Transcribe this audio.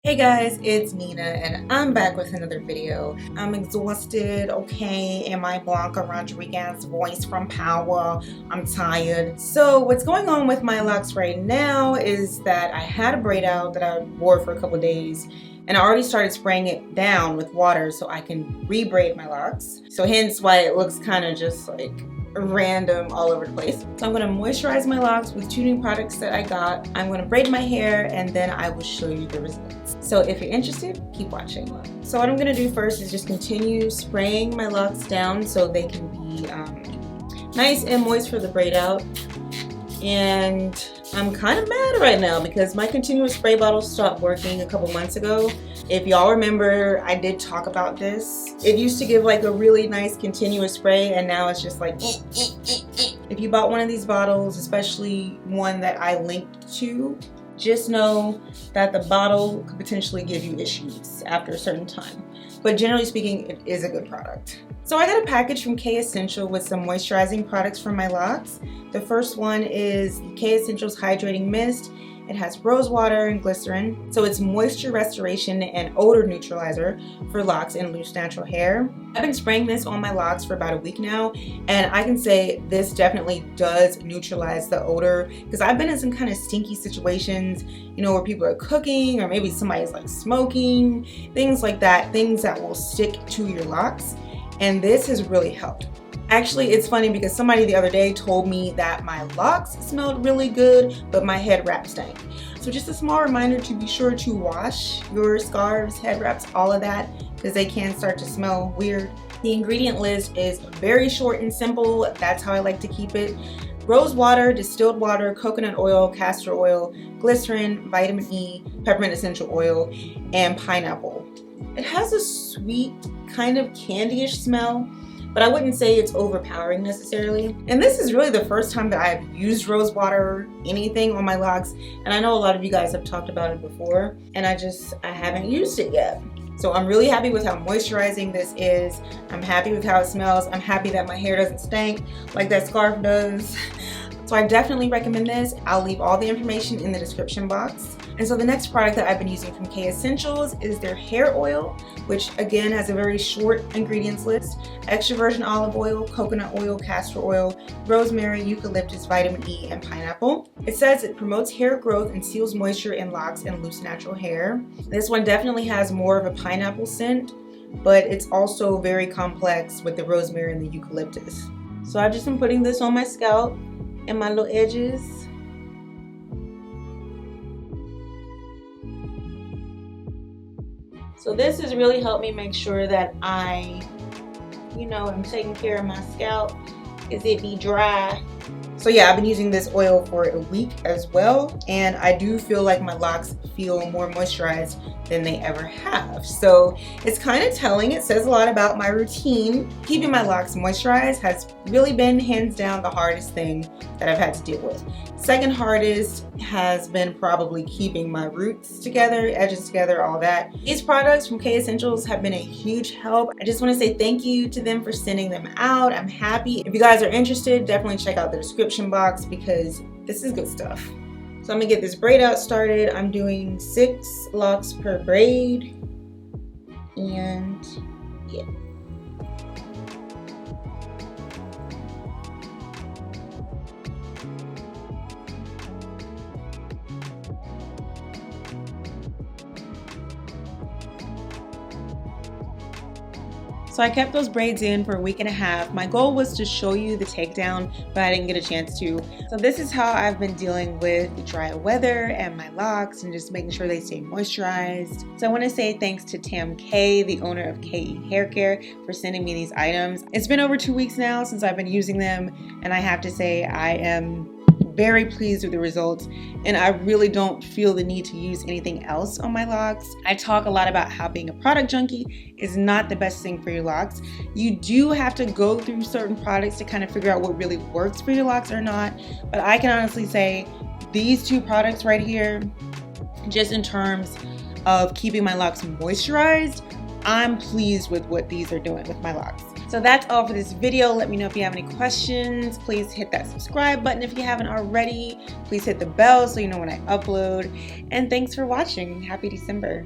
Hey guys, it's Nina and I'm back with another video. I'm exhausted, okay, and my Blanca Rodriguez voice from Power. I'm tired. So what's going on with my locks right now is that I had a braid out that I wore for a couple days, and I already started spraying it down with water so I can re-braid my locks. So hence why it looks kind of just like random all over the place. So I'm going to moisturize my locks with two new products that I got. I'm going to braid my hair and then I will show you the results. So if you're interested, keep watching. So what I'm going to do first is just continue spraying my locks down so they can be nice and moist for the braid out. And I'm kind of mad right now because my continuous spray bottle stopped working a couple months ago. If y'all remember, I did talk about this. It used to give like a really nice continuous spray, and now it's just like If you bought one of these bottles, especially one that I linked to, just know that the bottle could potentially give you issues after a certain time. But generally speaking, it is a good product. So I got a package from K Essential with some moisturizing products for my locks. The first one is the K Essentials Hydrating Mist. It has rose water and glycerin, so it's moisture restoration and odor neutralizer for locks and loose natural hair. I've been spraying this on my locks for about a week now, and I can say this definitely does neutralize the odor, because I've been in some kind of stinky situations, you know, where people are cooking or maybe somebody's like smoking, things like that, things that will stick to your locks, and this has really helped. Actually, it's funny because somebody the other day told me that my locks smelled really good, but my head wrap stank. So just a small reminder to be sure to wash your scarves, head wraps, all of that, because they can start to smell weird. The ingredient list is very short and simple. That's how I like to keep it. Rose water, distilled water, coconut oil, castor oil, glycerin, vitamin E, peppermint essential oil, and pineapple. It has a sweet, kind of candy-ish smell, but I wouldn't say it's overpowering necessarily. And this is really the first time that I've used rose water, anything on my locks. And I know a lot of you guys have talked about it before, and I haven't used it yet. So I'm really happy with how moisturizing this is. I'm happy with how it smells. I'm happy that my hair doesn't stink like that scarf does. So I definitely recommend this. I'll leave all the information in the description box. And so the next product that I've been using from K Essentials is their hair oil, which again has a very short ingredients list: extra virgin olive oil, coconut oil, castor oil, rosemary, eucalyptus, vitamin E, and pineapple. It says it promotes hair growth and seals moisture in locks and loose natural hair. This one definitely has more of a pineapple scent, but it's also very complex with the rosemary and the eucalyptus. So I've just been putting this on my scalp and my little edges. So this has really helped me make sure that I'm taking care of my scalp, because it be dry. So yeah, I've been using this oil for a week as well, and I do feel like my locks feel more moisturized than they ever have. So it's kind of telling. It says a lot about my routine. Keeping my locks moisturized has really been hands down the hardest thing that I've had to deal with. Second hardest has been probably keeping my roots together, edges together, all that. These products from K Essentials have been a huge help. I just want to say thank you to them for sending them out. I'm happy. If you guys are interested, definitely check out the description box because this is good stuff. So I'm gonna get this braid out started. I'm doing 6 locks per braid, and yeah. So I kept those braids in for a week and a half. My goal was to show you the takedown, but I didn't get a chance to. So this is how I've been dealing with the dry weather and my locks and just making sure they stay moisturized. So I want to say thanks to Tam K, the owner of KE Hair Care, for sending me these items. It's been over 2 weeks now since I've been using them, and I have to say I am very pleased with the results, and I really don't feel the need to use anything else on my locks. I talk a lot about how being a product junkie is not the best thing for your locks. You do have to go through certain products to kind of figure out what really works for your locks or not, but I can honestly say these 2 products right here, just in terms of keeping my locks moisturized, I'm pleased with what these are doing with my locks. So that's all for this video. Let me know if you have any questions. Please hit that subscribe button if you haven't already. Please hit the bell so you know when I upload. And thanks for watching. Happy December.